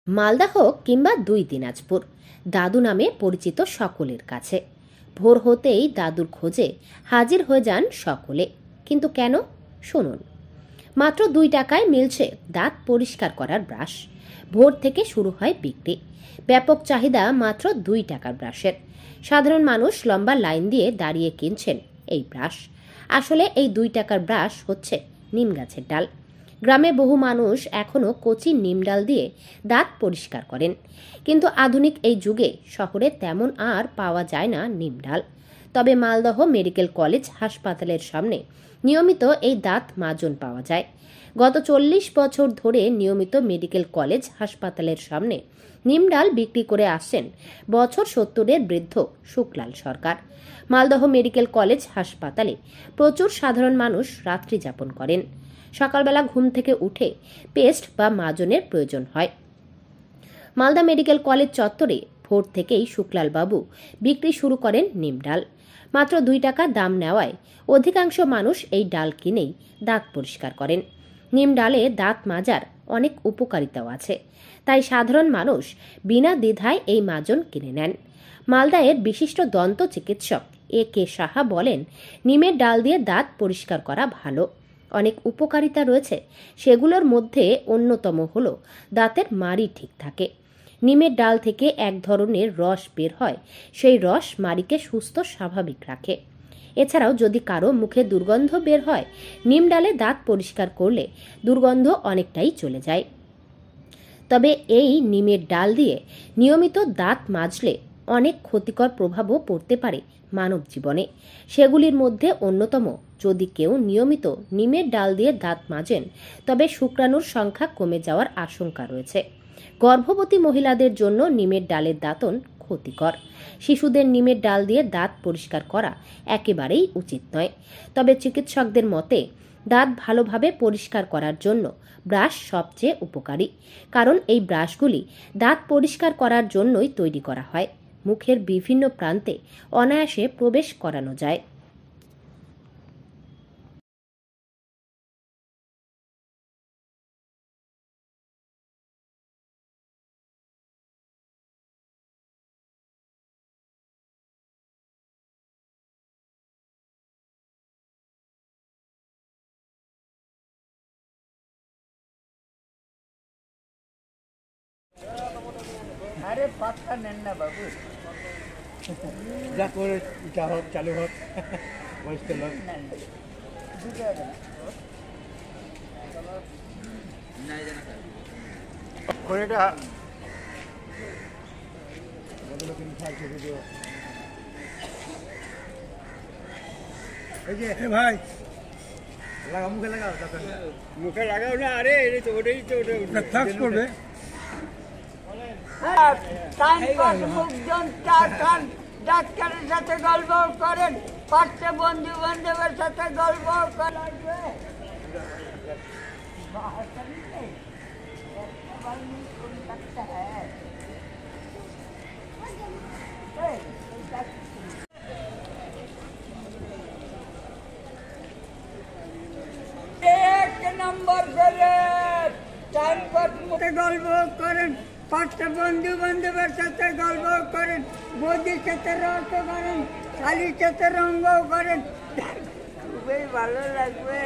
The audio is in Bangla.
মালদা হোক কিংবা দুই দিনাজপুর, দাদু নামে পরিচিত সকলের কাছে। ভোর হতেই দাদুর খোঁজে হাজির হয়ে যান সকলে। কিন্তু কেন? শুনুন। মাত্র 2 টাকায় মিলছে দাঁত পরিষ্কার করার ব্রাশ। ভোর থেকে শুরু হয় বিক্রি। ব্যাপক চাহিদা মাত্র 2 টাকার ব্রাশের। সাধারণ মানুষ লম্বা লাইন দিয়ে দাঁড়িয়ে কিনছেন এই ব্রাশ। আসলে এই 2 টাকার ব্রাশ হচ্ছে নিম গাছের ডাল। গ্রামে বহু মানুষ এখনও কচি নিম ডাল দিয়ে দাঁত পরিষ্কার করেন, কিন্তু আধুনিক এই যুগে শহরে তেমন আর পাওয়া যায় না নিম ডাল। তবে মালদহ মেডিকেল কলেজ হাসপাতালের সামনে নিয়মিত এই দাঁত মাজন পাওয়া যায়। গত 40 বছর ধরে নিয়মিত মেডিকেল কলেজ হাসপাতালের সামনে নিম ডাল বিক্রি করে আসছেন বছর 70-এর বৃদ্ধ শুকলাল সরকার। মালদহ মেডিকেল কলেজ হাসপাতালে প্রচুর সাধারণ মানুষ রাত্রি যাপন করেন। সকালবেলা ঘুম থেকে উঠে পেস্ট বা মাজনের প্রয়োজন হয়। মালদা মেডিকেল কলেজ চত্বরে ভোর থেকেই শুকলাল বাবু বিক্রি শুরু করেন নিম ডাল। মাত্র 2 টাকা দাম নেওয়ায় অধিকাংশ মানুষ এই ডাল কিনেই দাঁত পরিষ্কার করেন। নিম ডালে দাঁত মাজার অনেক উপকারিতাও আছে, তাই সাধারণ মানুষ বিনা দ্বিধায় এই মাজন কিনে নেন। মালদায়ের বিশিষ্ট দন্ত চিকিৎসক A.K. সাহা বলেন, নিমের ডাল দিয়ে দাঁত পরিষ্কার করা ভালো। অনেক উপকারিতা রয়েছে, সেগুলোর মধ্যে অন্যতম হলো দাঁতের মাড়ি ঠিক থাকে। নিমের ডাল থেকে এক ধরনের রস বের হয়, সেই রস মাড়িকে সুস্থ স্বাভাবিক রাখে। এছাড়াও যদি কারো মুখে দুর্গন্ধ বের হয়, নিম ডালে দাঁত পরিষ্কার করলে দুর্গন্ধ অনেকটাই চলে যায়। তবে এই নিমের ডাল দিয়ে নিয়মিত দাঁত মাজলে অনেক ক্ষতিকর প্রভাবও পড়তে পারে মানব জীবনে। সেগুলির মধ্যে অন্যতম, যদি কেউ নিয়মিত নিমের ডাল দিয়ে দাঁত মাজেন তবে শুক্রাণুর সংখ্যা কমে যাওয়ার আশঙ্কা রয়েছে। গর্ভবতী মহিলাদের জন্য নিমের ডালের দাঁতন ক্ষতিকর। শিশুদের নিমের ডাল দিয়ে দাঁত পরিষ্কার করা একেবারেই উচিত নয়। তবে চিকিৎসকদের মতে দাঁত ভালোভাবে পরিষ্কার করার জন্য ব্রাশ সবচেয়ে উপকারী, কারণ এই ব্রাশগুলি দাঁত পরিষ্কার করার জন্যই তৈরি করা হয়। মুখের বিভিন্ন প্রান্তে অনায়াসে প্রবেশ করানো যায়। আরে পাত্তা নেন না বাবু, যা করে যা হোক চালু হোক, বয়স্ক লোক ঘড়িটা এই যে ভাই লাগাও, মুখে লাগাও, মুখে লাগাও না। আরে তো ওটাই তো ওটা করবে। ডাক্তারের সাথে গল্প করেন, পাশে বন্ধু বান্ধবের সাথে গল্প করেন। এক নম্বর করে গল্প করেন, পাঁচটা বন্ধু বান্ধবের সাথে গল্প করেন, বৌদির সাথে রস করেন, শালির সাথে রঙ্গ করেন, খুবই ভালো লাগবে।